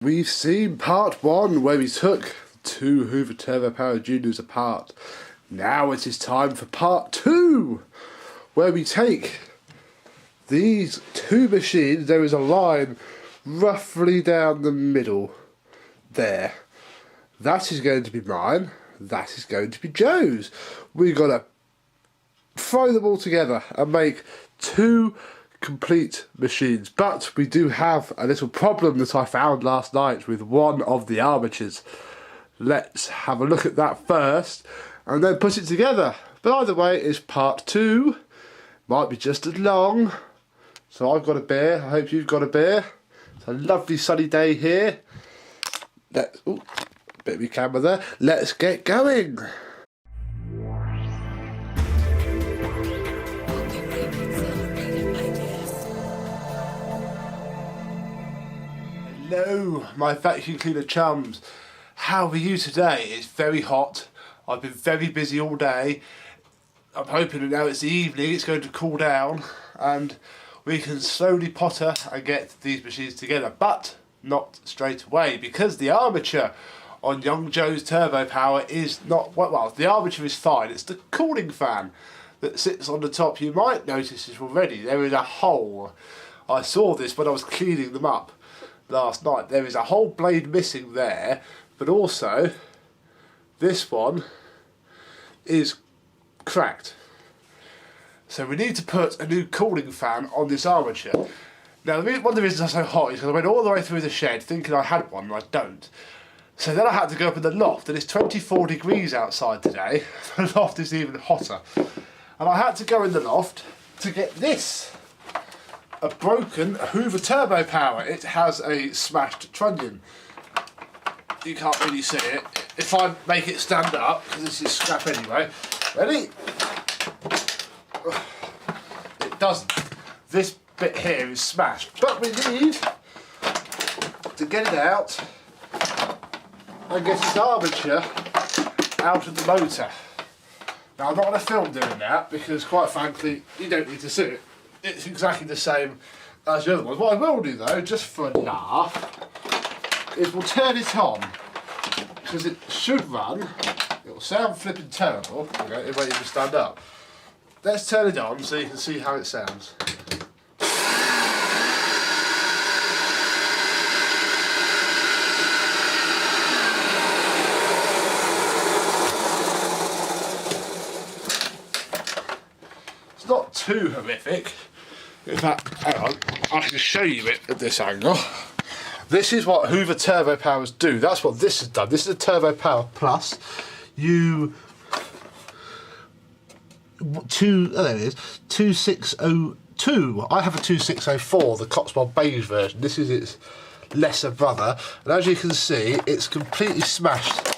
We've seen part one where we took two Hoover Turbopower Juniors apart. Now it is time for part two, where we take these two machines. There is a line roughly down the middle there. That is going to be mine. That is going to be Joe's. We've got to throw them all together and make two complete machines, but we do have a little problem that I found last night with one of the armatures. Let's have a look at that first and then put it together. But either way, it's part two. Might be just as long. So I've got a beer. I hope you've got a beer. It's a lovely sunny day here. Let's, ooh, bit of my camera there. Let's get going. Hello, my vacuum cleaner chums. How are you today? It's very hot. I've been very busy all day. I'm hoping that now it's the evening, it's going to cool down and we can slowly potter and get these machines together, but not straight away, because the armature on young Joe's Turbopower is not, well, the armature is fine. It's the cooling fan that sits on the top. You might notice this already. There is a hole. I saw this when I was cleaning them up last night. There is a whole blade missing there, but also this one is cracked. So we need to put a new cooling fan on this armature. Now, one of the reasons I'm so hot is because I went all the way through the shed thinking I had one and I don't. So then I had to go up in the loft, and it's 24 degrees outside today. The loft is even hotter. And I had to go in the loft to get this. A broken Hoover Turbopower. It has a smashed trunnion. You can't really see it. If I make it stand up, because this is scrap anyway. Ready? It doesn't. This bit here is smashed. But we need to get it out and get its armature out of the motor. Now I'm not going to film doing that because, quite frankly, you don't need to see it. It's exactly the same as the other ones. What I will do though, just for a laugh, is we'll turn it on, because it should run. It will sound flipping terrible. Okay, it won't even stand up. Let's turn it on so you can see how it sounds. It's not too horrific. In fact, hang on, I can show you it at this angle. This is what Hoover Turbopowers do. That's what this has done. This is a Turbopower Plus. There it is, 2602. I have a 2604, the Cotswold beige version. This is its lesser brother. And as you can see, it's completely smashed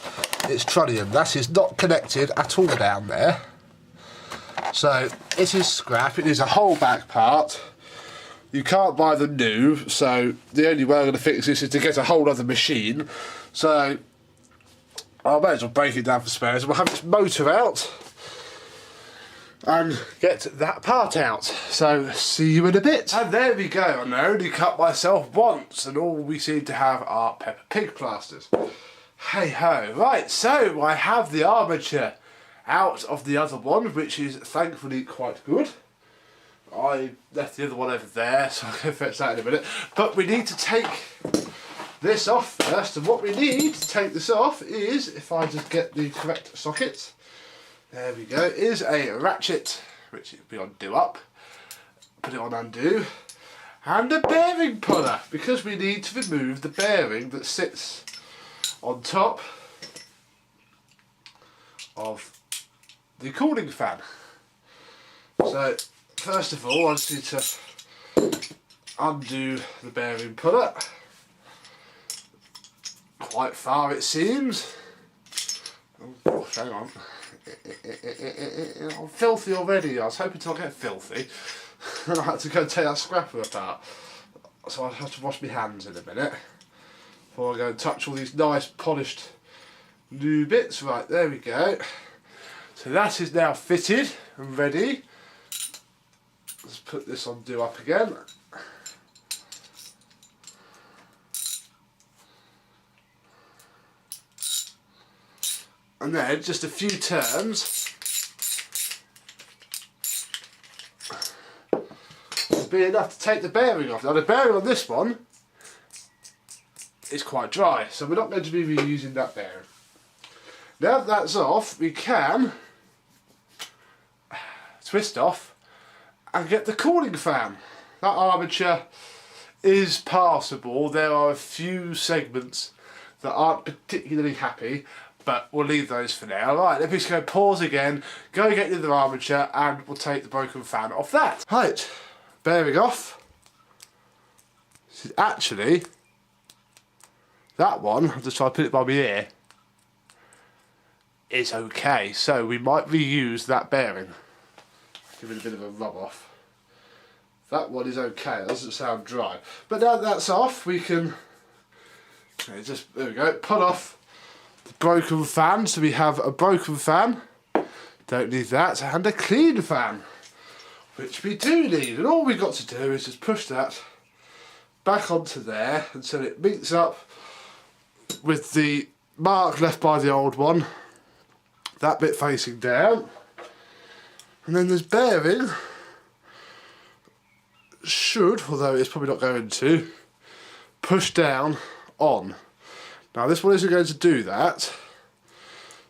its trunnion. That is not connected at all down there. So it is scrap. It is a whole back part. You can't buy them new, so the only way I'm going to fix this is to get a whole other machine. So I might as well break it down for spares. We'll have its motor out and get that part out. So see you in a bit. And there we go. I only cut myself once, and all we seem to have are Peppa Pig plasters. Hey ho. Right, so I have the armature out of the other one, which is thankfully quite good. I left the other one over there, so I'll go fetch that in a minute. But we need to take this off first, and what we need to take this off is, if I just get the correct socket, there we go, is a ratchet, which will be on do up, put it on undo, and a bearing puller, because we need to remove the bearing that sits on top of the cooling fan. So first of all, I just need to undo the bearing puller. Quite far it seems. Oh, hang on. I'm filthy already. I was hoping to not get filthy. And I had to go and take that scrapper apart. So I'll have to wash my hands in a minute before I go and touch all these nice polished new bits. Right, there we go. So that is now fitted and ready. Let's put this on do up again. And then just a few turns. Will be enough to take the bearing off. Now the bearing on this one is quite dry, so we're not going to be reusing that bearing. Now that that's off, we can twist off and get the cooling fan. That armature is passable. There are a few segments that aren't particularly happy, but we'll leave those for now. Right, let me just go pause again, go get the other armature, and we'll take the broken fan off that. Right, bearing off. This is actually, that one, I'll just try to put it by my ear, is okay. So we might reuse that bearing. Give it a bit of a rub off. That one is okay, it doesn't sound dry. But now that's off, we can, okay, just, there we go, pull off the broken fan. So we have a broken fan, don't need that, and a clean fan, which we do need. And all we've got to do is just push that back onto there until it meets up with the mark left by the old one, that bit facing down. And then this bearing should, although it's probably not going to, push down on. Now this one isn't going to do that,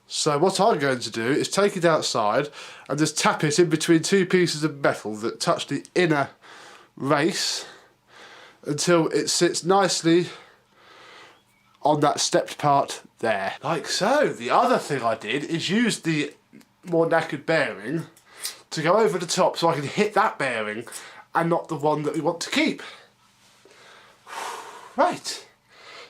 so what I'm going to do is take it outside and just tap it in between two pieces of metal that touch the inner race until it sits nicely on that stepped part there. Like so. The other thing I did is use the more knackered bearing to go over the top so I can hit that bearing and not the one that we want to keep. Right,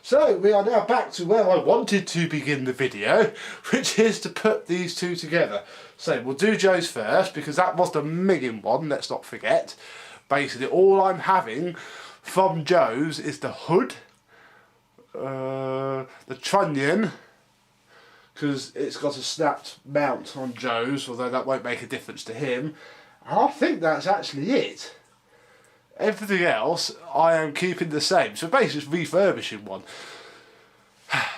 so we are now back to where I wanted to begin the video, which is to put these two together. So we'll do Joe's first because that was the million one, let's not forget. Basically all I'm having from Joe's is the hood, the trunnion, because it's got a snapped mount on Joe's, although that won't make a difference to him. And I think that's actually it. Everything else I am keeping the same, so basically just refurbishing one.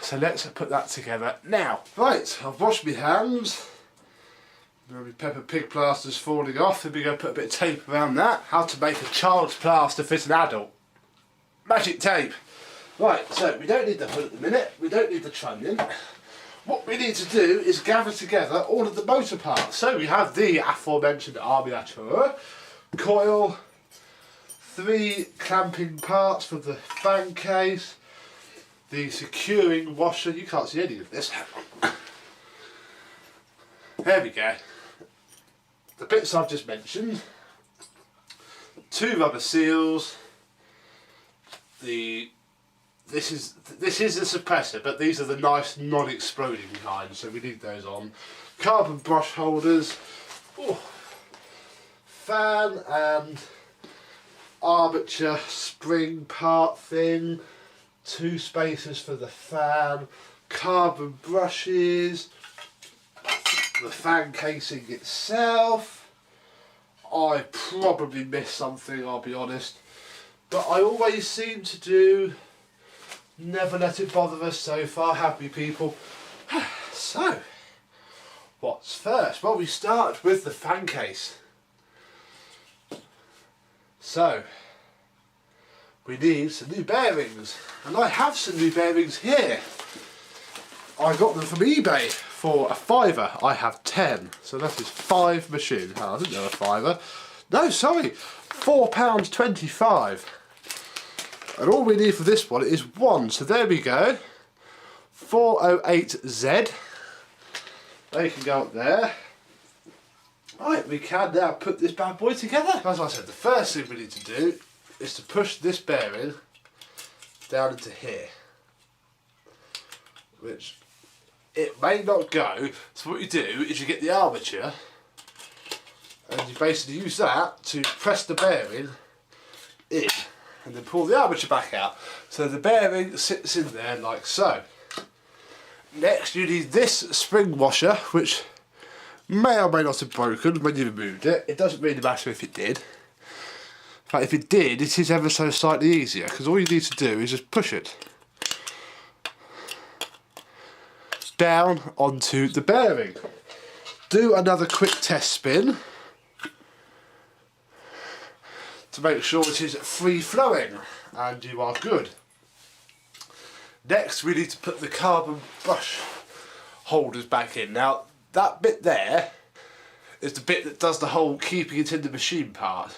So let's put that together now. Right, I've washed my hands. My Peppa Pig plaster's falling off. Then we're going to put a bit of tape around that. How to make a child's plaster fit an adult. Magic tape. Right, so we don't need the hood at the minute. We don't need the trunnion. What we need to do is gather together all of the motor parts. So we have the aforementioned armature, coil, 3 clamping parts for the fan case, the securing washer. You can't see any of this. There we go. The bits I've just mentioned, 2 rubber seals. This is a suppressor, but these are the nice non-exploding kind, so we need those on. Carbon brush holders, fan and armature spring part thing, 2 spacers for the fan, carbon brushes, the fan casing itself. I probably missed something, I'll be honest, but I always seem to do never let it bother us so far, happy people. So, what's first? Well, we start with the fan case. So, we need some new bearings, and I have some new bearings here. I got them from eBay for a £5. I have 10, so that is 5 machines. Oh, I didn't know a £5. No, sorry, £4.25. And all we need for this one is 1. So there we go. 408Z. They can go up there. Right, we can now put this bad boy together. As I said, the first thing we need to do is to push this bearing down into here, which it may not go. So what you do is you get the armature and you basically use that to press the bearing in and then pull the armature back out. So the bearing sits in there like so. Next you need this spring washer, which may or may not have broken when you removed it. It doesn't really matter if it did. In fact, if it did, it is ever so slightly easier, because all you need to do is just push it down onto the bearing. Do another quick test spin to make sure it is free flowing, and you are good. Next we need to put the carbon brush holders back in. Now that bit there is the bit that does the whole keeping it in the machine part.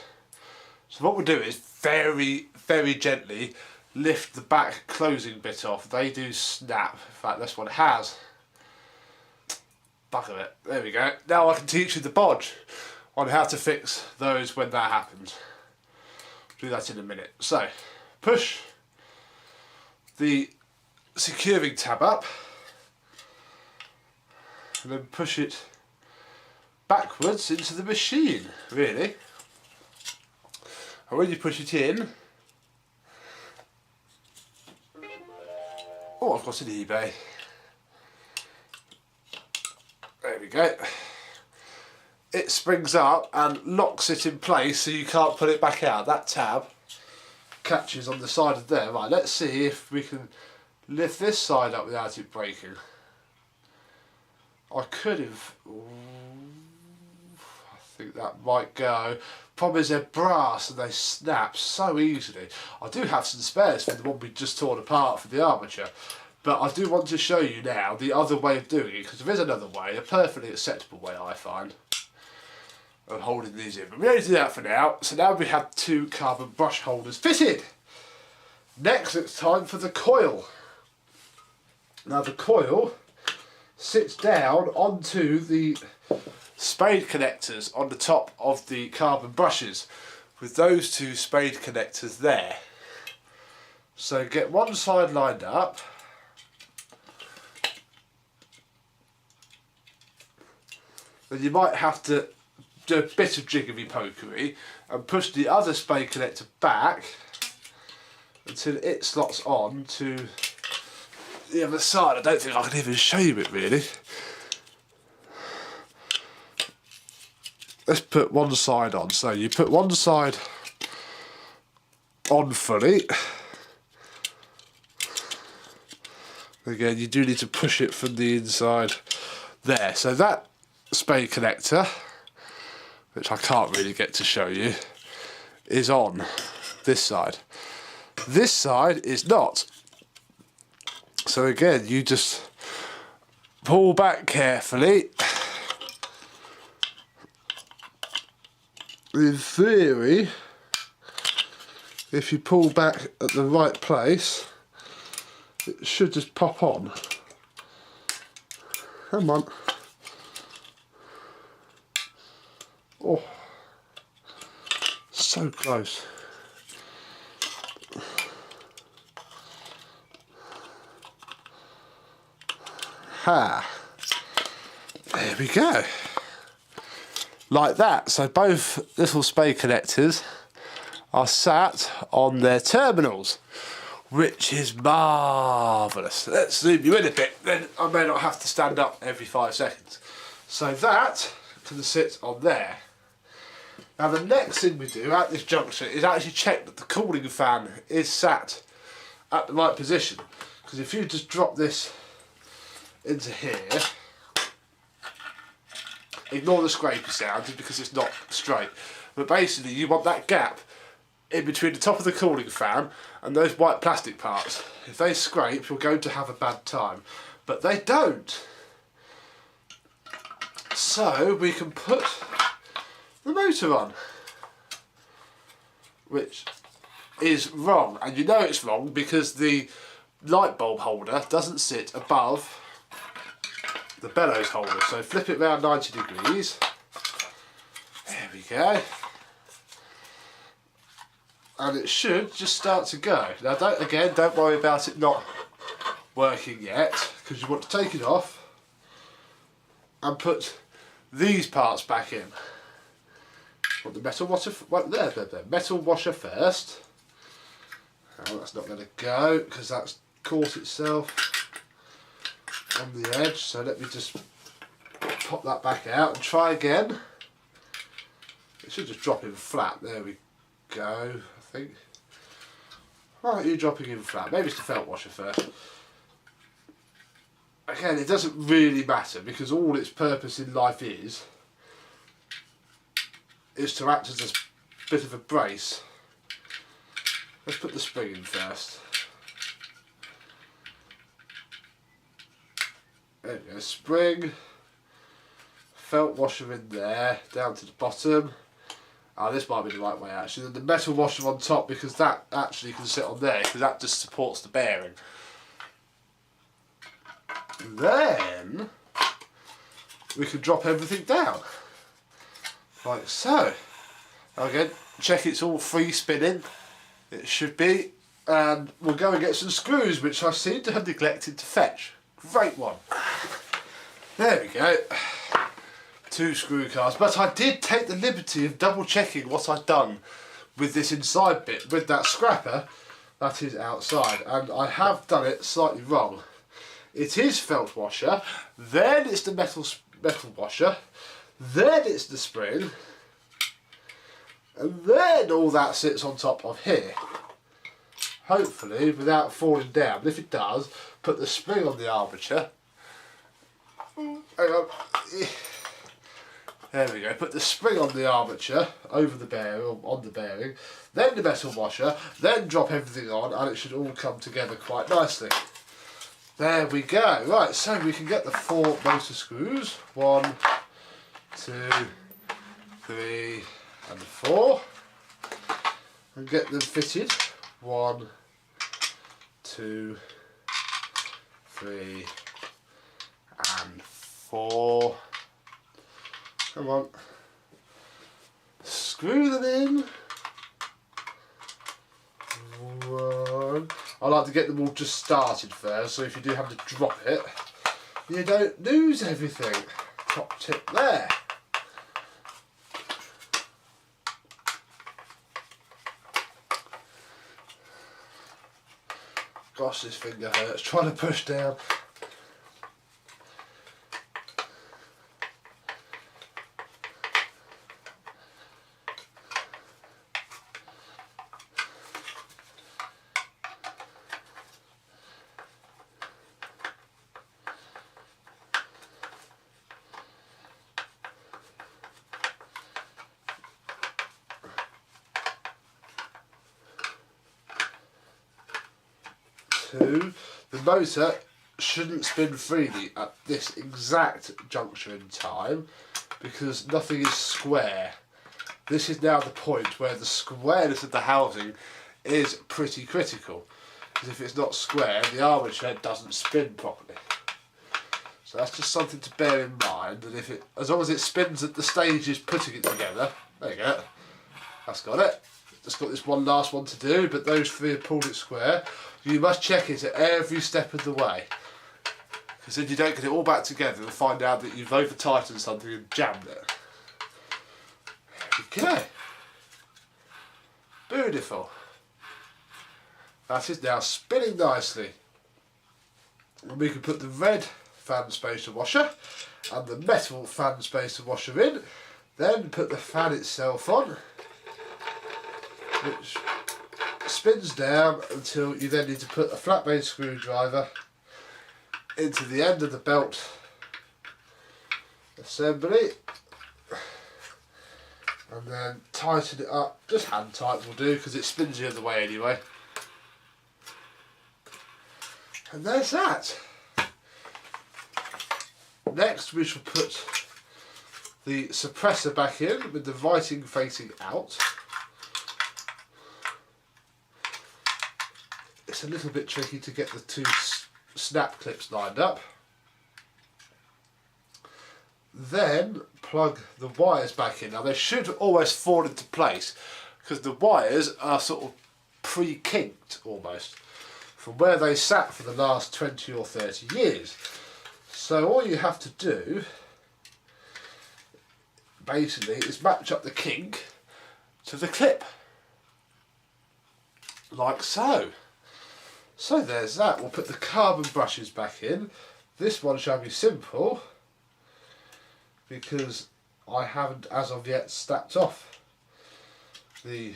So what we'll do is very, very gently lift the back closing bit off. They do snap, in fact that's what it has. Bugger it, there we go. Now I can teach you the bodge on how to fix those when that happens. Do that in a minute. So, push the securing tab up and then push it backwards into the machine, really. And when you push it in, oh, I've got an eBay. There we go. It springs up and locks it in place so you can't pull it back out. That tab catches on the side of there. Right, let's see if we can lift this side up without it breaking. I could have... I think that might go. Problem is they're brass and they snap so easily. I do have some spares for the one we just torn apart for the armature. But I do want to show you now the other way of doing it, because there is another way, a perfectly acceptable way I find, of holding these in. But we only do that for now. So now we have 2 carbon brush holders fitted. Next it's time for the coil. Now the coil sits down onto the spade connectors on the top of the carbon brushes, with those 2 spade connectors there. So get one side lined up. Then you might have to do a bit of jiggery pokery and push the other spade connector back until it slots on to the other side. I don't think I can even show you it really. Let's put one side on. So you put one side on fully. Again, you do need to push it from the inside there. So that spade connector, which I can't really get to show you, is on this side. This side is not. So again, you just pull back carefully. In theory, if you pull back at the right place, it should just pop on. Come on. Oh, so close. Ha! There we go. Like that. So both little spade connectors are sat on their terminals, which is marvellous. Let's zoom you in a bit, then I may not have to stand up every 5 seconds. So that can sit on there. Now the next thing we do at this junction is actually check that the cooling fan is sat at the right position. Because if you just drop this into here, ignore the scrapey sound because it's not straight. But basically you want that gap in between the top of the cooling fan and those white plastic parts. If they scrape, you're going to have a bad time. But they don't. So we can put the motor on, which is wrong, and you know it's wrong because the light bulb holder doesn't sit above the bellows holder. So flip it around 90 degrees. There we go. And it should just start to go. Now don't worry about it not working yet, because you want to take it off and put these parts back in. Put the metal washer, there. Metal washer first. Oh, that's not going to go because that's caught itself on the edge. So let me just pop that back out and try again. It should just drop in flat. There we go, I think. Why aren't you dropping in flat? Maybe it's the felt washer first. again, it doesn't really matter because all its purpose in life is to act as a bit of a brace. Let's put the spring in first. There we go, spring, felt washer in there, down to the bottom. Oh, this might be the right way actually. The metal washer on top, because that actually can sit on there because that just supports the bearing. And then we can drop everything down, like so. Again, check it's all free spinning. It should be. And we'll go and get some screws, which I seem to have neglected to fetch. Great one. There we go. 2 screw cars. But I did take the liberty of double checking what I'd done with this inside bit, with that scrapper that is outside. And I have done it slightly wrong. It is felt washer, then it's the metal washer, then it's the spring, and then all that sits on top of here. Hopefully without falling down. If it does, put the spring on the armature. Hang on. There we go. Put the spring on the armature over the bearing, or on the bearing, then the metal washer, then drop everything on, and it should all come together quite nicely. There we go. Right, so we can get the 4 motor screws. 1, 2, 3 and 4. And get them fitted. 1, 2, 3 and 4. Come on. Screw them in. 1. I like to get them all just started first, so if you do have to drop it, you don't lose everything. Top tip there. Gosh, this finger hurts trying to push down. The motor shouldn't spin freely at this exact juncture in time because nothing is square. This is now the point where the squareness of the housing is pretty critical, because if it's not square, the armature doesn't spin properly. So that's just something to bear in mind, and if it, as long as it spins at the stages putting it together, there you go, that's got it. Just got this one last one to do, but those 3 have pulled it square. You must check it at every step of the way, because then you don't get it all back together and find out that you've over tightened something and jammed it. There we go. Beautiful. That is now spinning nicely. And we can put the red fan spacer washer and the metal fan spacer washer in, then put the fan itself on, which spins down until you then need to put a flat blade screwdriver into the end of the belt assembly and then tighten it up. Just hand tight will do because it spins the other way anyway. And there's that. Next we shall put the suppressor back in with the writing facing out. It's a little bit tricky to get the 2 snap clips lined up. Then plug the wires back in. Now they should almost fall into place because the wires are sort of pre-kinked almost from where they sat for the last 20 or 30 years. So all you have to do basically is match up the kink to the clip, like so. So there's that. We'll put the carbon brushes back in. This one shall be simple because I haven't as of yet snapped off the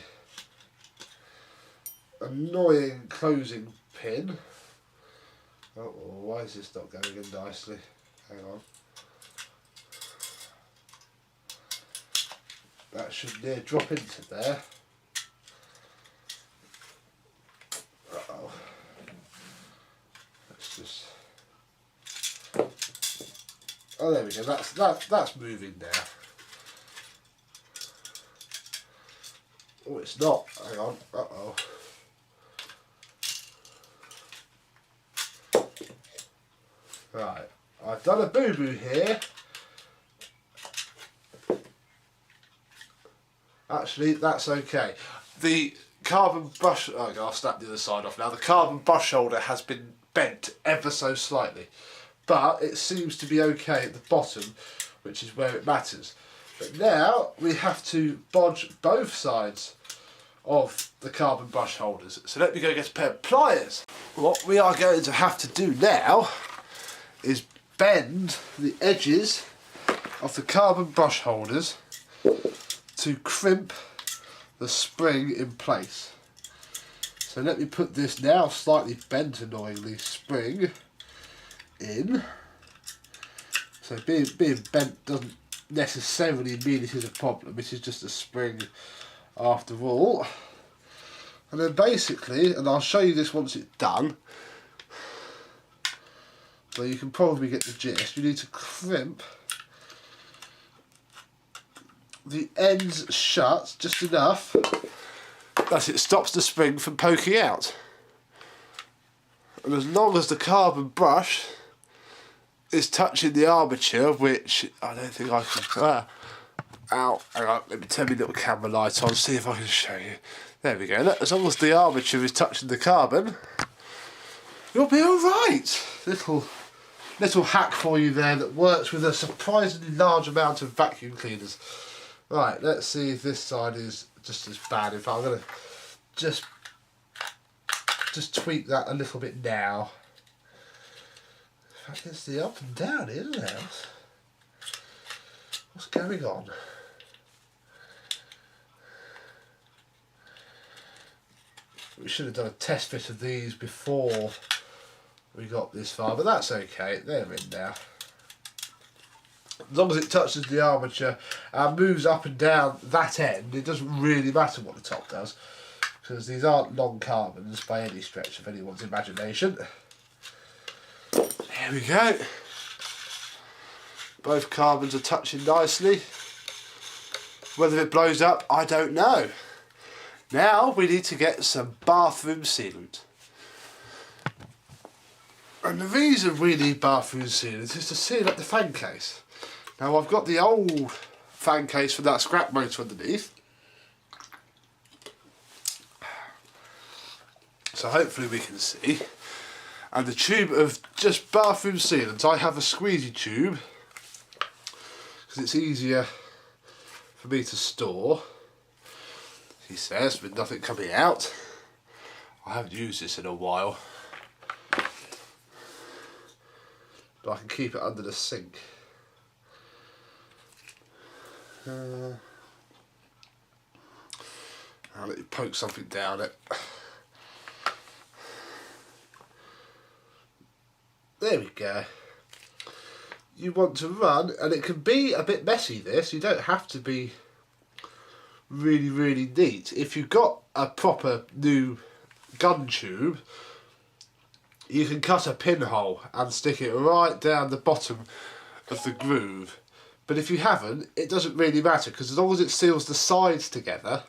annoying closing pin Oh, why is this not going in nicely? Hang on. That should near drop into there. Uh-oh. Let's just... Oh, there we go. That's moving now. Oh, it's not. Hang on. Uh-oh. Right. I've done a boo-boo here. Actually, that's okay. The carbon brush... Oh, I'll snap the other side off now. The carbon brush holder has been bent ever so slightly. But it seems to be okay at the bottom, which is where it matters. But now we have to bodge both sides of the carbon brush holders. So let me go get a pair of pliers. What we are going to have to do now is bend the edges of the carbon brush holders to crimp the spring in place. So let me put this now slightly bent, annoyingly, spring in. So being bent doesn't necessarily mean it is a problem, it is just a spring after all. And then basically, and I'll show you this once it's done, so you can probably get the gist, you need to crimp the ends shut just enough that it stops the spring from poking out. And as long as the carbon brush is touching the armature, which I don't think I can... Ow, hang on, let me turn my little camera light on, see if I can show you. There we go. Look, as long as the armature is touching the carbon, you'll be alright. Little hack for you there that works with a surprisingly large amount of vacuum cleaners. Right, let's see if this side is just as bad. In fact, I'm going to just tweak that a little bit now. In fact, it's the up and down here, isn't it? What's going on? We should have done a test fit of these before we got this far, but that's okay. They're in now. As long as it touches the armature and moves up and down that end, it doesn't really matter what the top does, because these aren't long carbons by any stretch of anyone's imagination. There we go. Both carbons are touching nicely. Whether it blows up, I don't know. Now we need to get some bathroom sealant. And the reason we need bathroom sealant is to seal up the fan case. Now I've got the old fan case for that scrap motor underneath. So hopefully we can see. And the tube of just bathroom sealant, I have a squeezy tube because it's easier for me to store, he says, with nothing coming out. I haven't used this in a while, but I can keep it under the sink. I'll let you poke something down it. There we go. You want to run, and it can be a bit messy this, you don't have to be really neat. If you've got a proper new gun tube, you can cut a pinhole and stick it right down the bottom of the groove. But if you haven't, it doesn't really matter, because as long as it seals the sides together,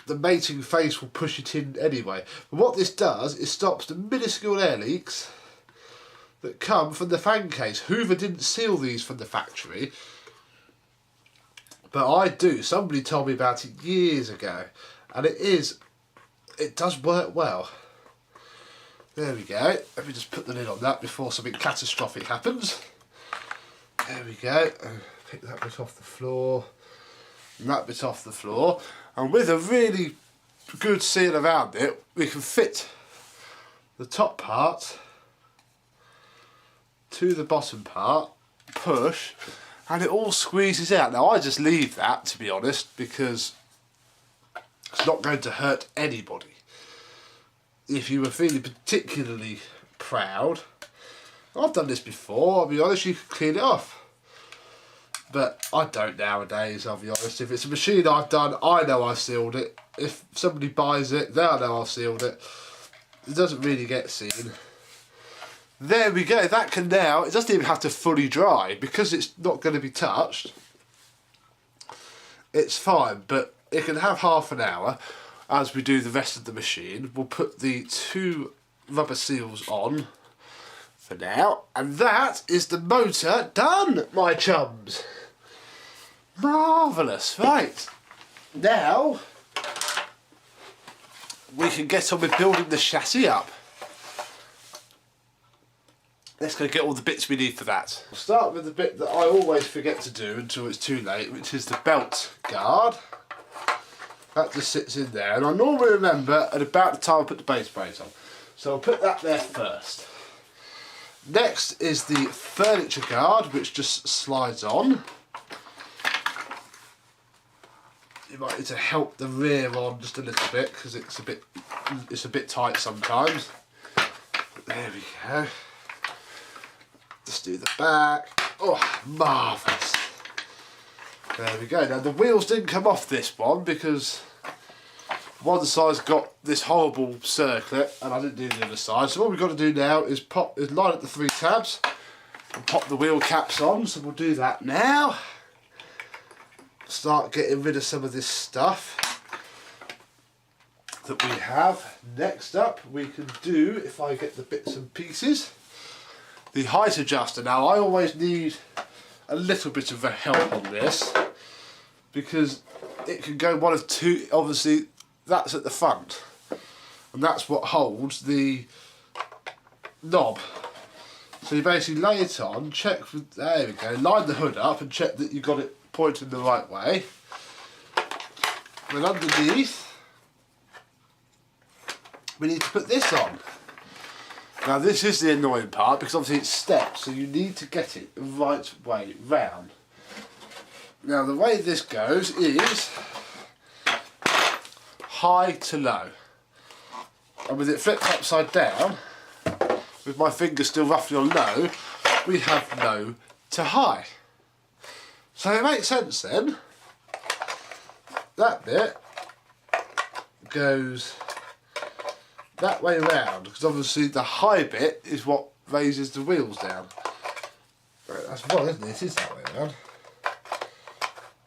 the mating face will push it in anyway. But what this does is stops the minuscule air leaks that come from the fan case. Hoover didn't seal these from the factory, but I do. Somebody told me about it years ago, and it does work well. There we go. Let me just put the lid on that before something catastrophic happens. There we go. Pick that bit off the floor, and that bit off the floor. And with a really good seal around it, we can fit the top part to the bottom part, push, and it all squeezes out. Now I just leave that, to be honest, because it's not going to hurt anybody. If you were feeling particularly proud. I've done this before, I'll be honest, you can clean it off. But I don't nowadays, I'll be honest. If it's a machine I've done, I know I sealed it. If somebody buys it, they'll know I've sealed it. It doesn't really get seen. There we go, that can now, it doesn't even have to fully dry because it's not going to be touched. It's fine, but it can have half an hour as we do the rest of the machine. We'll put the 2 rubber seals on for now, and that is the motor done, my chums. Marvellous. Right, now we can get on with building the chassis up. Let's go get all the bits we need for that. We'll start with the bit that I always forget to do until it's too late, which is the belt guard. That just sits in there, and I normally remember at about the time I put the base plate on. So I'll put that there first. Next is the furniture guard, which just slides on. You might need to help the rear on just a little bit because it's a bit tight sometimes. But there we go. Just do the back. Oh, marvellous. There we go. Now the wheels didn't come off this one because one side's got this horrible circlet and I didn't do the other side. So what we've got to do now is line up the 3 tabs and pop the wheel caps on. So we'll do that now. Start getting rid of some of this stuff that we have. Next up we can do, if I get the bits and pieces, the height adjuster. Now I always need a little bit of help on this because it can go one of two. Obviously that's at the front and that's what holds the knob. So you basically lay it on, check, there we go, line the hood up and check that you've got it pointing the right way. Then underneath we need to put this on. Now this is the annoying part because obviously it's steps, so you need to get it the right way round. Now the way this goes is high to low, and with it flipped upside down, with my finger still roughly on low, we have low to high. So it makes sense then. That bit goes that way round because obviously the high bit is what raises the wheels down. That's wrong, isn't it? It is that way round.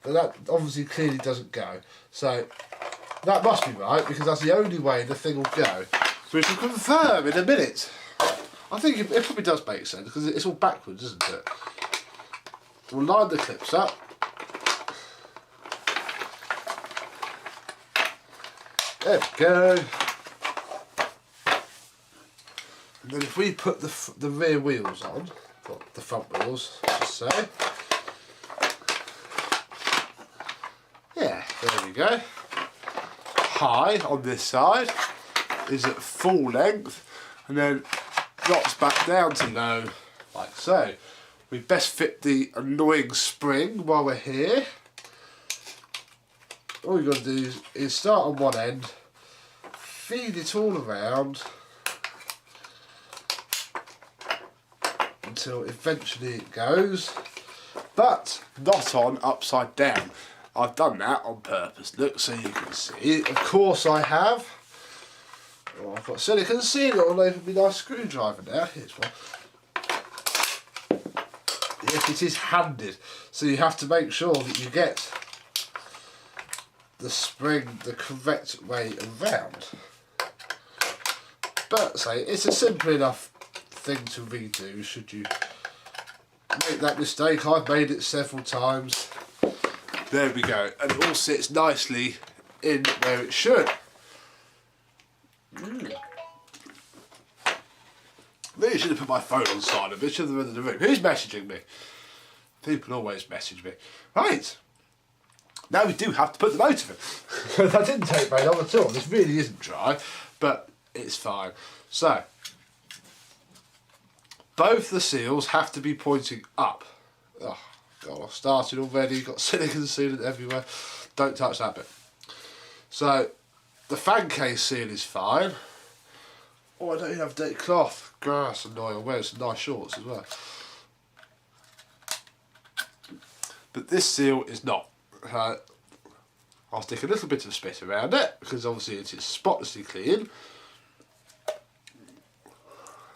But that obviously clearly doesn't go. So that must be right because that's the only way the thing will go. So we shall confirm in a minute. I think it probably does make sense because it's all backwards, isn't it? We'll line the clips up. There we go. And then if we put the rear wheels on, well, the front wheels, I should say. Yeah, there we go. High on this side is at full length and then drops back down to low, like so. We best fit the annoying spring while we're here. All you've got to do is start on one end, feed it all around until eventually it goes, but not on upside down. I've done that on purpose, look, so you can see. Of course I have. Oh, I've got silicone sealer all over my nice screwdriver now. Here's one. Yes, it is handed, so you have to make sure that you get the spring the correct way around. But say it's a simple enough thing to redo should you make that mistake. I've made it several times. There we go, and it all sits nicely in where it should. Really should have put my phone on silent, but it's the other end of the room. Who's messaging me? People always message me. Right, now we do have to put the motor in. That didn't take very long at all. This really isn't dry, but it's fine. So, both the seals have to be pointing up. Oh God, I've started already, got silicone sealant everywhere. Don't touch that bit. So, the fan case seal is fine. Oh, I don't even have dirty cloth. Grass annoying. I'm wearing some nice shorts as well. But this seal is not. I'll stick a little bit of spit around it because obviously it is spotlessly clean.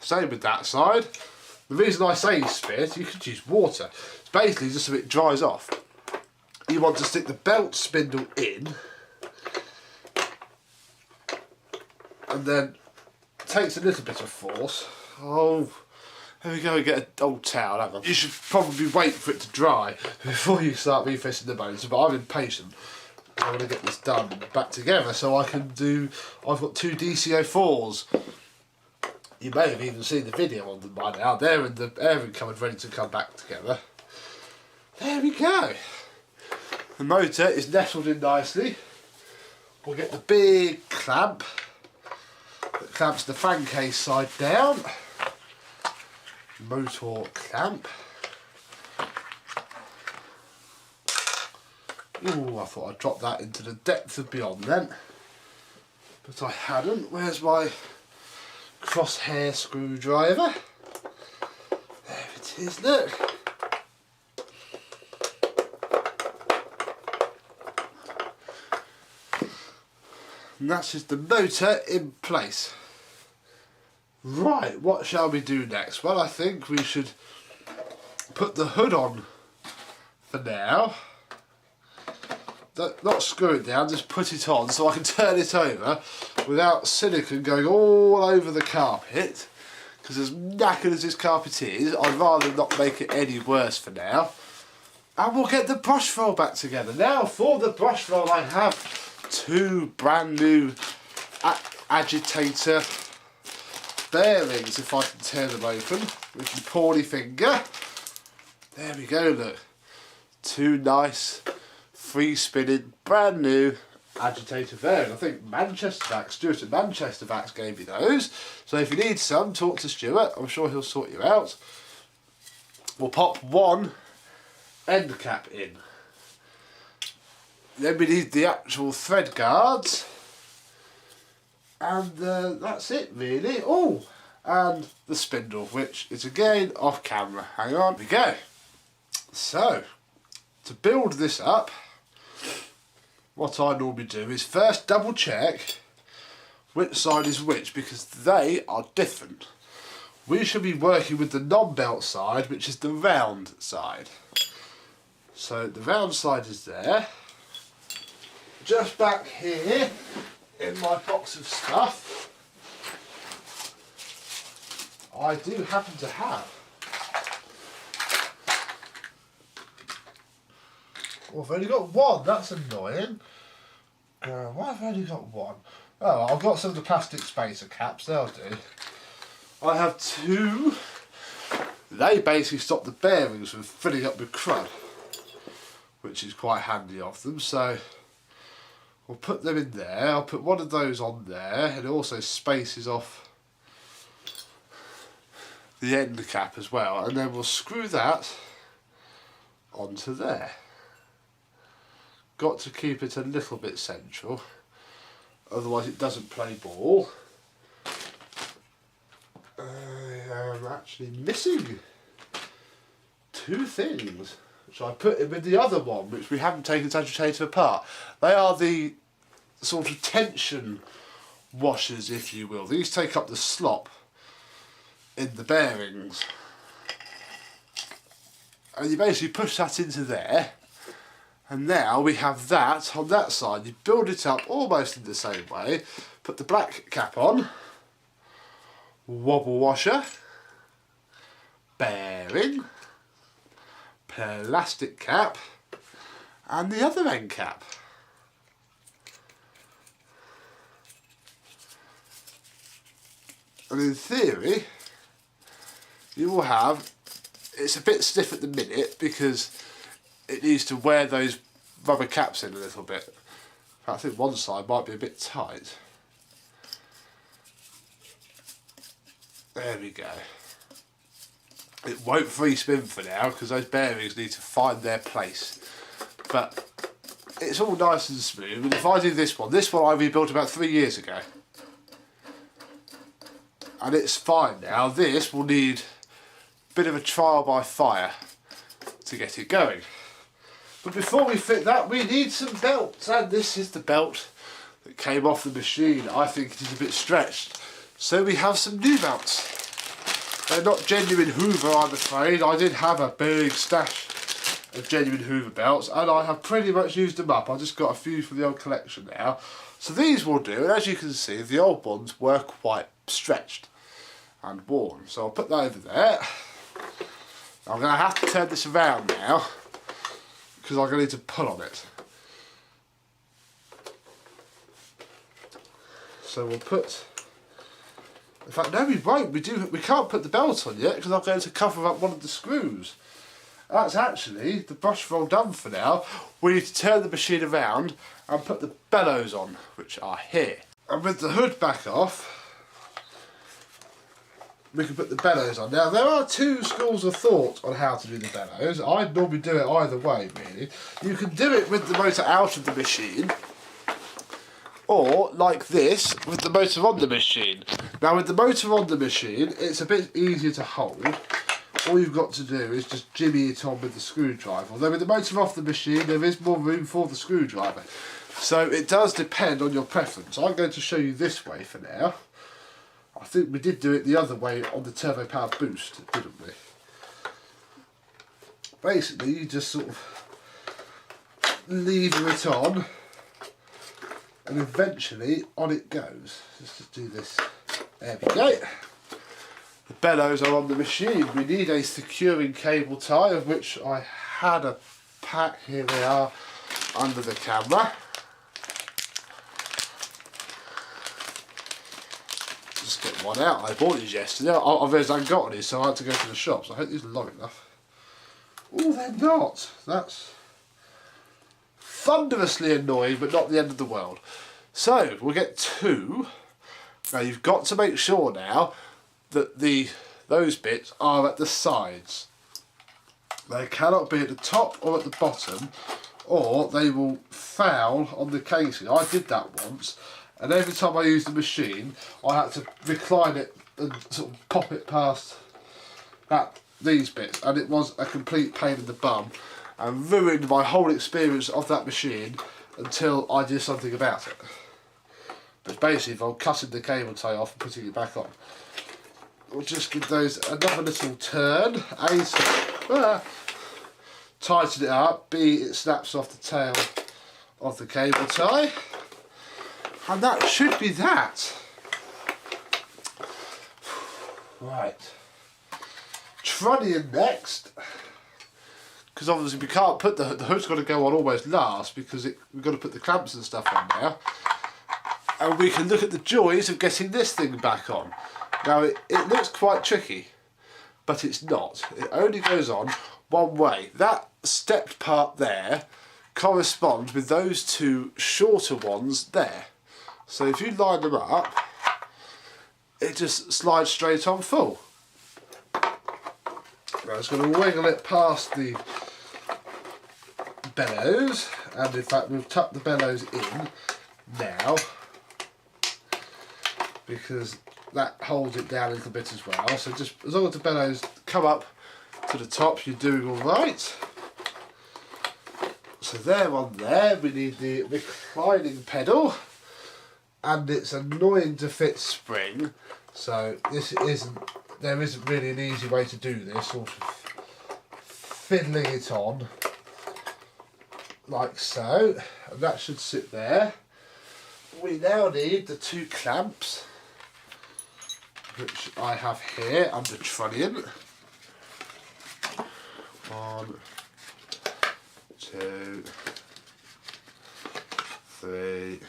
Same with that side. The reason I say spit, you could use water. It's basically just so it dries off. You want to stick the belt spindle in, and then it takes a little bit of force. Oh, here we go and get an old towel. Hang on. You should probably wait for it to dry before you start refitting the bones, but I'm impatient. I want to get this done back together so I can do. I've got 2 DC04s. You may have even seen the video on them by now. They're in the airing cupboard ready to come back together. There we go. The motor is nestled in nicely. We'll get the big clamp that clamps the fan case side down. Motor clamp. Ooh, I thought I'd drop that into the depth of beyond then. But I hadn't. Where's my crosshair screwdriver? There it is, look. And that's just the motor in place. Right, what shall we do next? Well, I think we should put the hood on for now. Not screw it down, just put it on so I can turn it over without silicone going all over the carpet. Because as knackered as this carpet is, I'd rather not make it any worse for now. And we'll get the brush roll back together. Now, for the brush roll, I have 2 brand new agitator bearings, if I can tear them open with my poorly finger. There we go, look. 2 nice, free spinning, brand new agitator bearing. I think Stuart at Manchester Vax gave me those. So if you need some, talk to Stuart. I'm sure he'll sort you out. We'll pop 1 end cap in. Then we need the actual thread guards, and that's it really. Oh, and the spindle, which is again off camera. Hang on, we go. So, to build this up, what I normally do is first double check which side is which, because they are different. We should be working with the non-belt side, which is the round side. So the round side is there. Just back here in my box of stuff, I do happen to have. Oh, I've only got 1, that's annoying. Why have I only got 1? Oh, I've got some of the plastic spacer caps, they'll do. I have 2. They basically stop the bearings from filling up with crud, which is quite handy of them, so we'll put them in there. I'll put 1 of those on there, and it also spaces off the end cap as well, and then we'll screw that onto there. Got to keep it a little bit central, otherwise it doesn't play ball. I am actually missing 2 things, which I put in with the other one, which we haven't taken the agitator apart. They are the sort of tension washers, if you will. These take up the slop in the bearings. And you basically push that into there, and now we have that on that side. You build it up almost in the same way, put the black cap on, wobble washer, bearing, plastic cap, and the other end cap. And in theory, you will have, it's a bit stiff at the minute because it needs to wear those rubber caps in a little bit. I think one side might be a bit tight. There we go. It won't free spin for now because those bearings need to find their place. But it's all nice and smooth. And if I do this one I rebuilt about 3 years ago. and it's fine now. This will need a bit of a trial by fire to get it going. But before we fit that, we need some belts, and this is the belt that came off the machine. I think it is a bit stretched, so we have some new belts. They're not genuine Hoover, I'm afraid. I did have a big stash of genuine Hoover belts, and I have pretty much used them up. I just got a few from the old collection now. So these will do, and as you can see, the old ones were quite stretched and worn. So I'll put that over there. I'm going to have to turn this around now, because I'm going to need to pull on it. So we'll put... In fact, no, we won't. We can't put the belt on yet because I'm going to cover up one of the screws. That's actually the brush roll done for now. We need to turn the machine around and put the bellows on, which are here. And with the hood back off, we can put the bellows on. Now, there are two schools of thought on how to do the bellows. I normally do it either way, really. You can do it with the motor out of the machine, or like this, with the motor on the machine. Now with the motor on the machine, it's a bit easier to hold. All you've got to do is just jimmy it on with the screwdriver. Although with the motor off the machine, there is more room for the screwdriver. So it does depend on your preference. I'm going to show you this way for now. I think we did do it the other way on the Turbopower Boost, didn't we? Basically, you just sort of lever it on, and eventually on it goes. Let's just do this. There we go. The bellows are on the machine. We need a securing cable tie, of which I had a pack. Here they are under the camera. Just get one out. I bought these yesterday. I realised I hadn't got any, so I had to go to the shops. I hope these are long enough. Oh, they're not. That's thunderously annoying, but not the end of the world. So we'll get two. Now you've got to make sure now that those bits are at the sides. They cannot be at the top or at the bottom, or they will foul on the casing. I did that once, and every time I used the machine, I had to recline it and sort of pop it past these bits, and it was a complete pain in the bum, and ruined my whole experience of that machine until I did something about it. But basically, if I'm cutting the cable tie off and putting it back on, we'll just give those another little turn. A, tighten it up. B, it snaps off the tail of the cable tie. And that should be that. Right. Trunnion next. Because obviously we can't put the hood's got to go on almost last, because we've got to put the clamps and stuff on now. And we can look at the joys of getting this thing back on. Now it looks quite tricky, but it's not. It only goes on one way. That stepped part there corresponds with those two shorter ones there. So if you line them up, it just slides straight on full. Now I'm just going to wiggle it past the bellows, and in fact we've tucked the bellows in now, because that holds it down a little bit as well. So just as long as the bellows come up to the top, you're doing all right. So they're on there. We need the reclining pedal, and it's annoying to fit spring. So there isn't really an easy way to do this. Sort of fiddling it on like so, and that should sit there. We now need the two clamps, which I have here under trunnion. 1, 2, 3,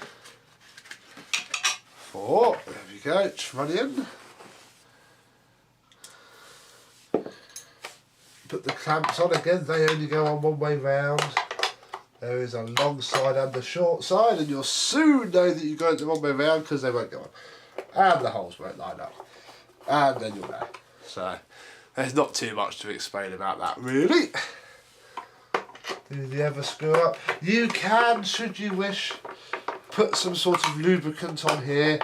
4. There we go, trunnion. Put the clamps on again. They only go on one way round. There is a long side and the short side, and you'll soon know that you're going to one way round because they won't go on. And the holes won't line up. And then you'll know. So there's not too much to explain about that, really. Did you ever screw up? You can, should you wish, put some sort of lubricant on here.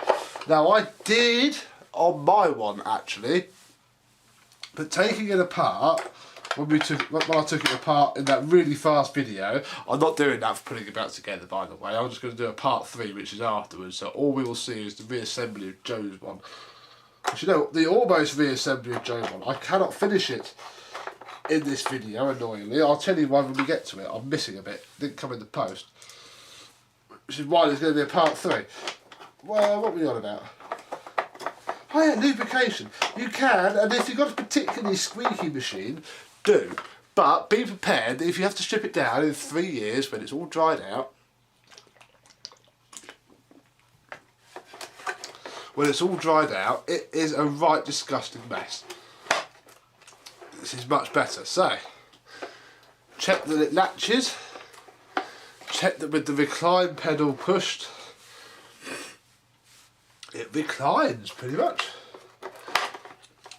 Now I did on my one actually, but taking it apart, when I took it apart in that really fast video, I'm not doing that for putting it back together by the way, I'm just going to do a part 3 which is afterwards, so all we will see is the reassembly of Joe's one. But you know, the almost reassembly of Joe's one, I cannot finish it in this video, annoyingly. I'll tell you why when we get to it. I'm missing a bit, didn't come in the post. Which is why there's going to be a part 3. Well, what were we on about? Oh yeah, lubrication. You can, and if you've got a particularly squeaky machine, do. But be prepared that if you have to strip it down in 3 years when it's all dried out, it is a right disgusting mess. This is much better. So, check that it latches. Check that with the recline pedal pushed, it reclines pretty much.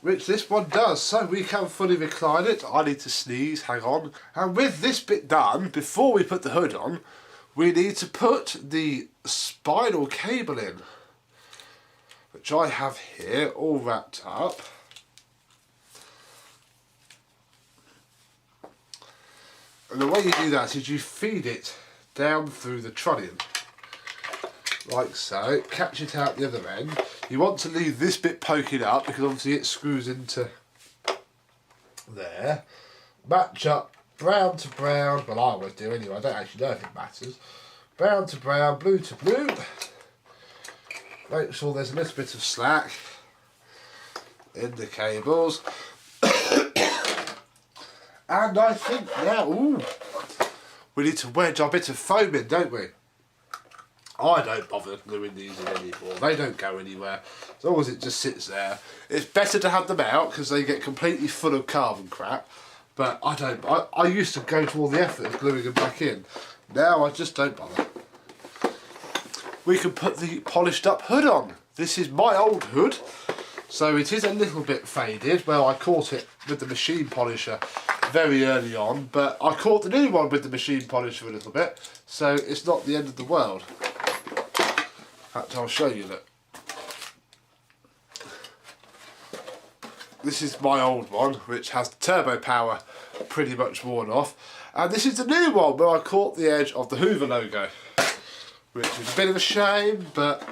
Which this one does, so we can fully recline it. I need to sneeze, hang on. And with this bit done, before we put the hood on, we need to put the spinal cable in, which I have here all wrapped up. And the way you do that is you feed it down through the trunnion, like so, catch it out the other end. You want to leave this bit poking up because obviously it screws into there. Match up brown to brown, well I always do anyway, I don't actually know if it matters. Brown to brown, blue to blue. Make sure there's a little bit of slack in the cables. And I think now, ooh, we need to wedge our bit of foam in, don't we? I don't bother gluing these in anymore. They don't go anywhere. As long as it just sits there. It's better to have them out because they get completely full of carbon crap. But I don't. I used to go to all the effort of gluing them back in. Now I just don't bother. We can put the polished up hood on. This is my old hood. So it is a little bit faded. Well, I caught it with the machine polisher very early on. But I caught the new one with the machine polisher a little bit. So it's not the end of the world. In fact, I'll show you that. This is my old one, which has the turbo power pretty much worn off. And this is the new one where I caught the edge of the Hoover logo, which is a bit of a shame, but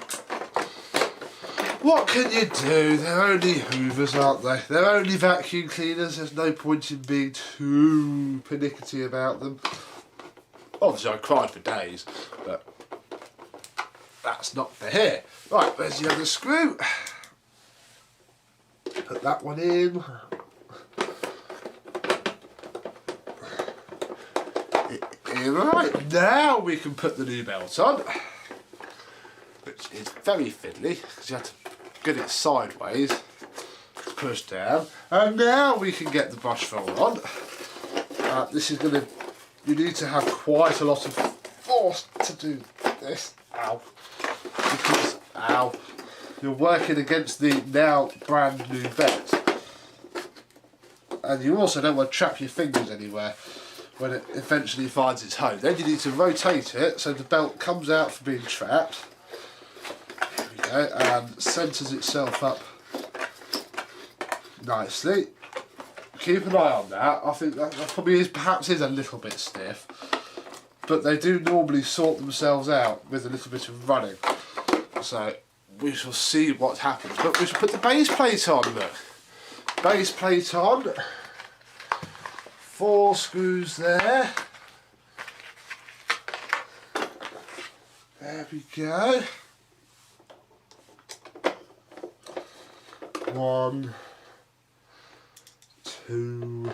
what can you do? They're only Hoovers, aren't they? They're only vacuum cleaners. There's no point in being too pernickety about them. Obviously, I cried for days, but that's not for here. Right, where's the other screw? Put that one in. Right, now we can put the new belt on, which is very fiddly because you have to get it sideways to push down. And now we can get the brush roll on. This is going to, you need to have quite a lot of force to do this. Ow. Because, ow, you're working against the now brand new belt. And you also don't want to trap your fingers anywhere when it eventually finds its home. Then you need to rotate it so the belt comes out from being trapped. There we go, and centres itself up nicely. Keep an eye on that. I think that probably is, perhaps is a little bit stiff, but they do normally sort themselves out with a little bit of running. So we shall see what happens. But we shall put the base plate on, look. Base plate on. 4 screws there. There we go. 1, 2,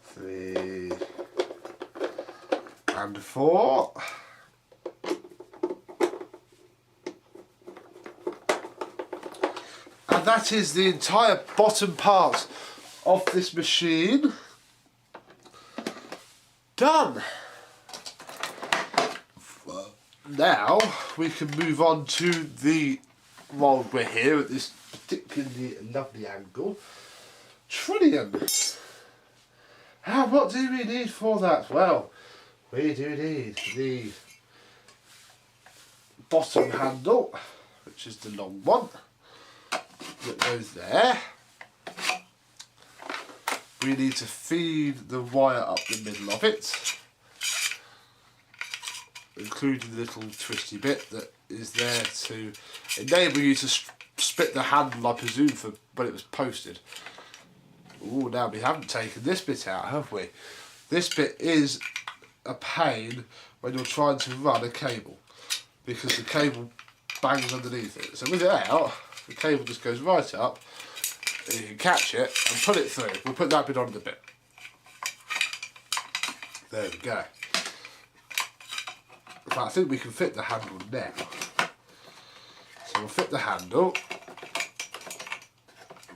3, and 4. And that is the entire bottom part of this machine done. Now we can move on to the, while we're here at this particularly lovely angle, trunnion. What do we need for that? Well, we do need the bottom handle, which is the long one, that goes there. We need to feed the wire up the middle of it, including the little twisty bit that is there to enable you to split the handle, I presume, for when it was posted. Oh, now we haven't taken this bit out, have we? This bit is a pain when you're trying to run a cable, because the cable bangs underneath it. So with it out, the cable just goes right up, and you can catch it and pull it through. We'll put that bit on in a bit. There we go. In fact, I think we can fit the handle now. So we'll fit the handle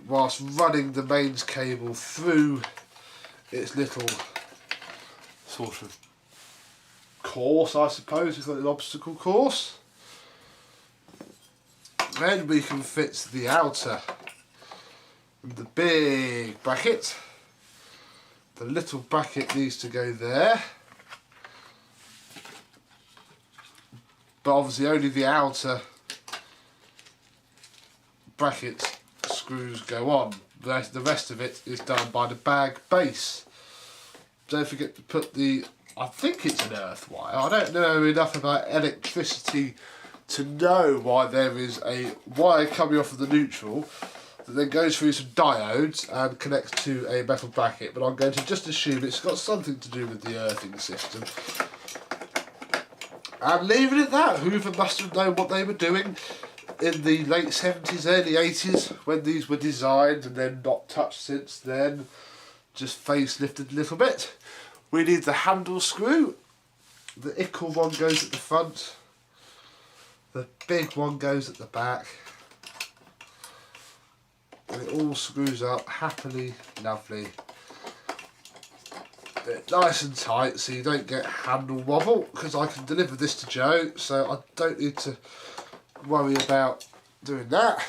whilst running the mains cable through its little sort of course, I suppose. It's got an obstacle course. Then we can fit the outer, the big bracket. The little bracket needs to go there, but obviously only the outer bracket screws go on. The rest of it is done by the bag base. Don't forget to put the, I think it's an earth wire. I don't know enough about electricity to know why there is a wire coming off of the neutral that then goes through some diodes and connects to a metal bracket, but I'm going to just assume it's got something to do with the earthing system. And leave it at that. Hoover must have known what they were doing in the late 70s, early 80s, when these were designed and then not touched since then. Just facelifted a little bit. We need the handle screw. The ickle one goes at the front. The big one goes at the back. And it all screws up happily, lovely. Nice and tight so you don't get handle wobble, because I can deliver this to Joe, so I don't need to worry about doing that.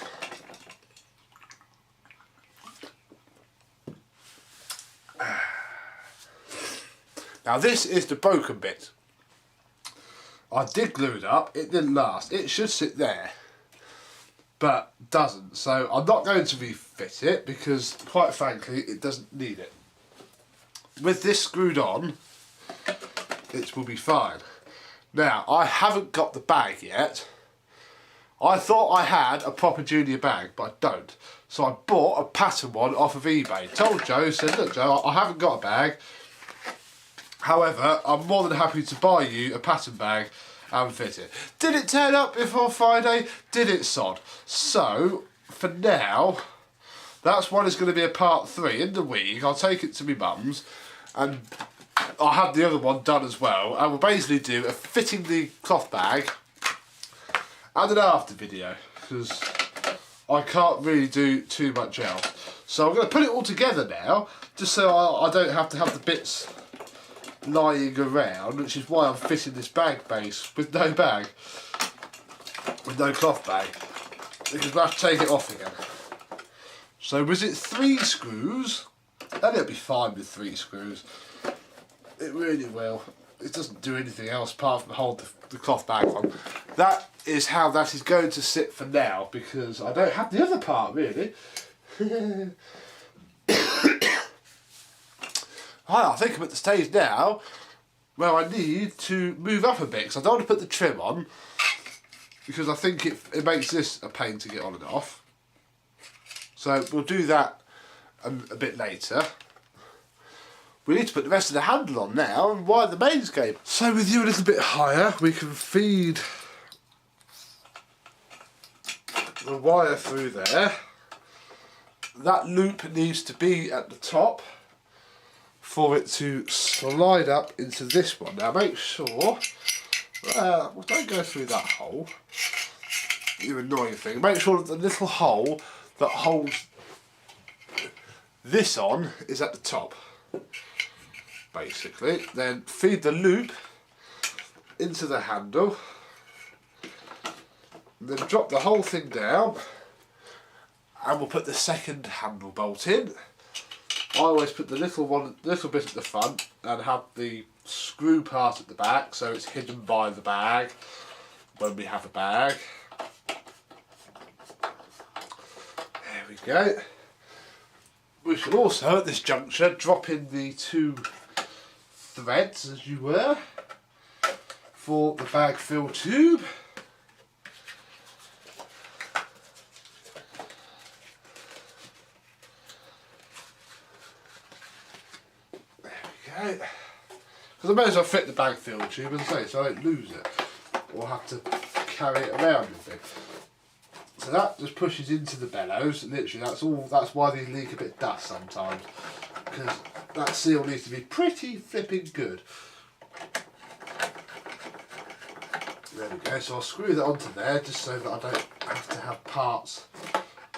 Now this is the broken bit. I did glue it up, it didn't last. It should sit there, but doesn't. So I'm not going to refit it because, quite frankly, it doesn't need it. With this screwed on, it will be fine. Now, I haven't got the bag yet. I thought I had a proper junior bag, but I don't. So I bought a pattern one off of eBay. Told Joe, said, look Joe, I haven't got a bag. However, I'm more than happy to buy you a pattern bag and fit it. Did it turn up before Friday? Did it, sod? So, for now, that's one is going to be a part 3 in the week. I'll take it to my mum's and I'll have the other one done as well. And we'll basically do a fitting the cloth bag and an after video, because I can't really do too much else. So I'm going to put it all together now, just so I don't have to have the bits lying around, which is why I'm fitting this bag base with no bag, with no cloth bag, because we'll have to take it off again. So was it 3 screws? And it'll be fine with 3 screws. It really will. It doesn't do anything else apart from hold the cloth bag on. That is how that is going to sit for now, because I don't have the other part really. I think I'm at the stage now where I need to move up a bit, because I don't want to put the trim on, because I think it makes this a pain to get on and off. So we'll do that a bit later. We need to put the rest of the handle on now and wire the mains cable. So with you a little bit higher, we can feed the wire through there. That loop needs to be at the top for it to slide up into this one. Now make sure, well, don't go through that hole, you annoying thing. Make sure that the little hole that holds this on is at the top, basically. Then feed the loop into the handle, then drop the whole thing down, and we'll put the second handle bolt in. I always put the little bit at the front and have the screw part at the back, so it's hidden by the bag when we have a bag. There we go. We should also, at this juncture, drop in the 2 threads, as you were, for the bag fill tube. Because I may as well fit the bag fill tube and say, so I don't lose it or have to carry it around with me. So that just pushes into the bellows. Literally, that's why they leak a bit of dust sometimes, because that seal needs to be pretty flipping good. There we go. So I'll screw that onto there just so that I don't have to have parts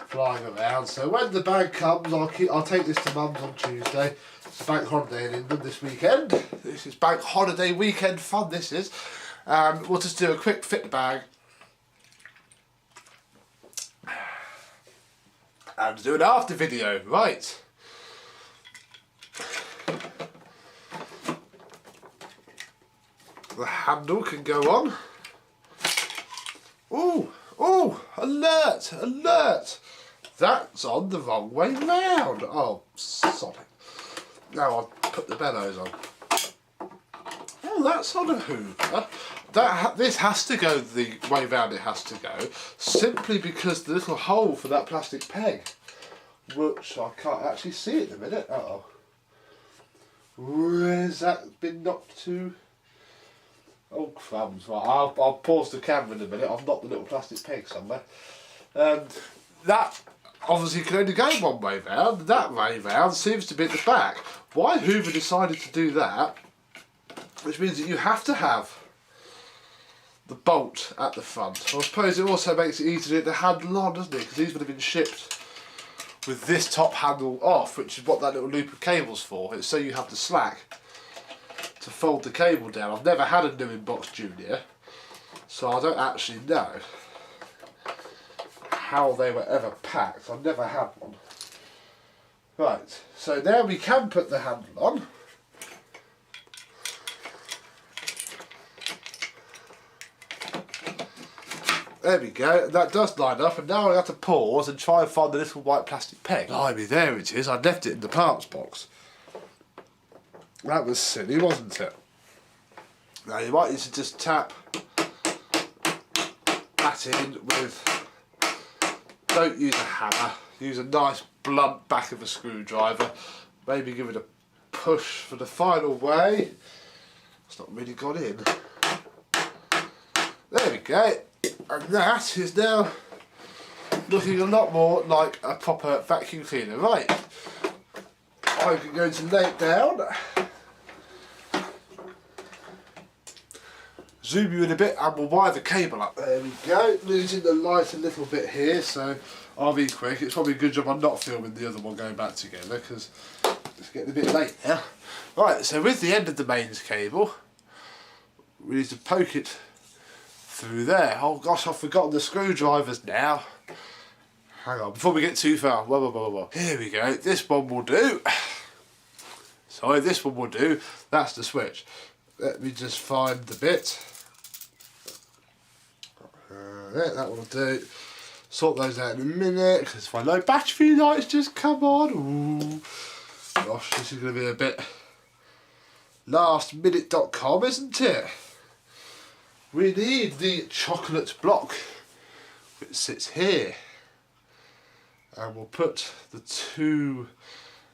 flying around. So when the bag comes, I'll take this to Mum's on Tuesday. It's a bank holiday in England this weekend. This is bank holiday weekend fun, this is. We'll just do a quick fit the bag and do an after video. Right. The handle can go on. Ooh, ooh, alert, alert. That's on the wrong way round. Oh, sod it. Now I'll put the bellows on. Oh, that's on a Hoover. This has to go the way round it has to go, simply because the little hole for that plastic peg, which I can't actually see at the minute. Uh-oh. Where's that been knocked to? Oh, crumbs. Right, I'll pause the camera in a minute. I've knocked the little plastic peg somewhere. That obviously can only go one way round. That way round seems to be at the back. Why Hoover decided to do that, which means that you have to have the bolt at the front. I suppose it also makes it easier to get the handle on, doesn't it? Because these would have been shipped with this top handle off, which is what that little loop of cable's for. It's so you have the slack to fold the cable down. I've never had a new in-box Junior, so I don't actually know how they were ever packed. I've never had one. Right, so now we can put the handle on. There we go, that does line up, and now I have to pause and try and find the little white plastic peg. Blimey, there it is. I left it in the parts box. That was silly, wasn't it? Now you might need to just tap that in with, don't use a hammer, use a nice blunt back of a screwdriver, maybe give it a push for the final way. It's not really got in. There we go, and that is now looking a lot more like a proper vacuum cleaner. Right, I'm going to lay it down, zoom you in a bit, and we'll wire the cable up. There we go, losing the light a little bit here, so I'll be quick. It's probably a good job I'm not filming the other one going back together, because it's getting a bit late now. Right, so with the end of the mains cable, we need to poke it through there. Oh gosh, I've forgotten the screwdrivers now. Hang on, before we get too far. Whoa. Here we go, this one will do. Sorry, this one will do. That's the switch. Let me just find the bit. There, that will do. Sort those out in a minute, because if my low battery light's just come on. Ooh. Gosh, this is going to be a bit lastminute.com, isn't it? We need the chocolate block, which sits here. And we'll put the 2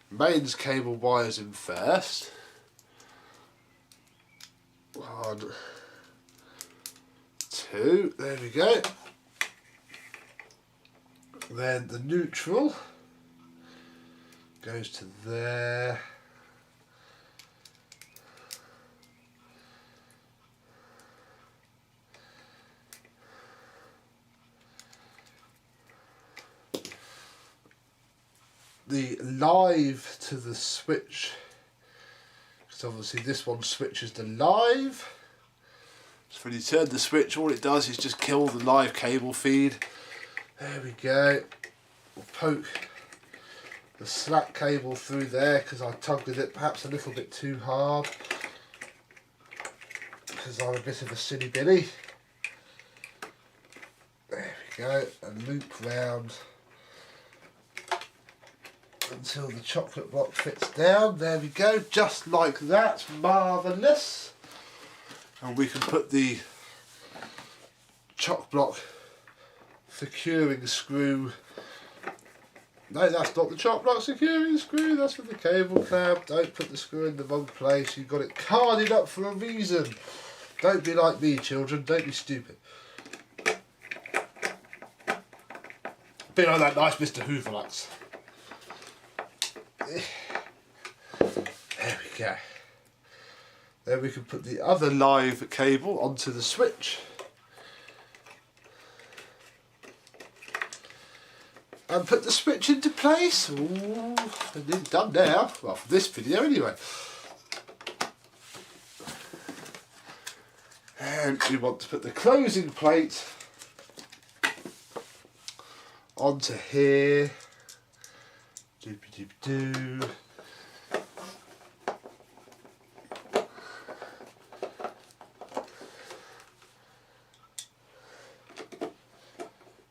mains cable wires in first. 1, 2, there we go. Then the neutral goes to there. The live to the switch, because obviously this one switches the live. So when you turn the switch, all it does is just kill the live cable feed. There we go. We'll poke the slack cable through there because I tugged with it perhaps a little bit too hard. because I'm a bit of a silly billy. There we go, and loop round until the chocolate block fits down. There we go, just like that. Marvellous. And we can put the choc block securing screw. No, that's not the choc block securing screw, that's for the cable clamp. Don't put the screw in the wrong place. You've got it carded up for a reason. Don't be like me, children, don't be stupid. Bit like that nice Mr. Hoover lux. There we go. Then we can put the other live cable onto the switch. And put the switch into place. Ooh, it's done now. Well, for this video anyway. And we want to put the closing plate onto here. Doop-a-doop-doo.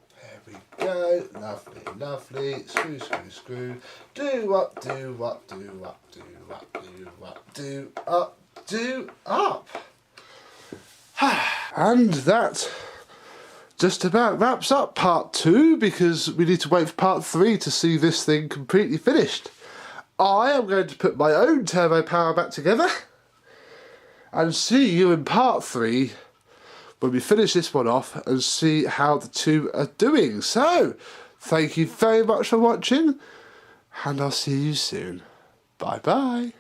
There we go. Lovely, lovely. Screw, screw, screw. Do up, do up, do up, do up, do up, do up, do up. And that just about wraps up part 2, because we need to wait for part 3 to see this thing completely finished. I am going to put my own turbo power back together and see you in part 3 when we finish this one off and see how the two are doing. So, thank you very much for watching, and I'll see you soon. Bye bye.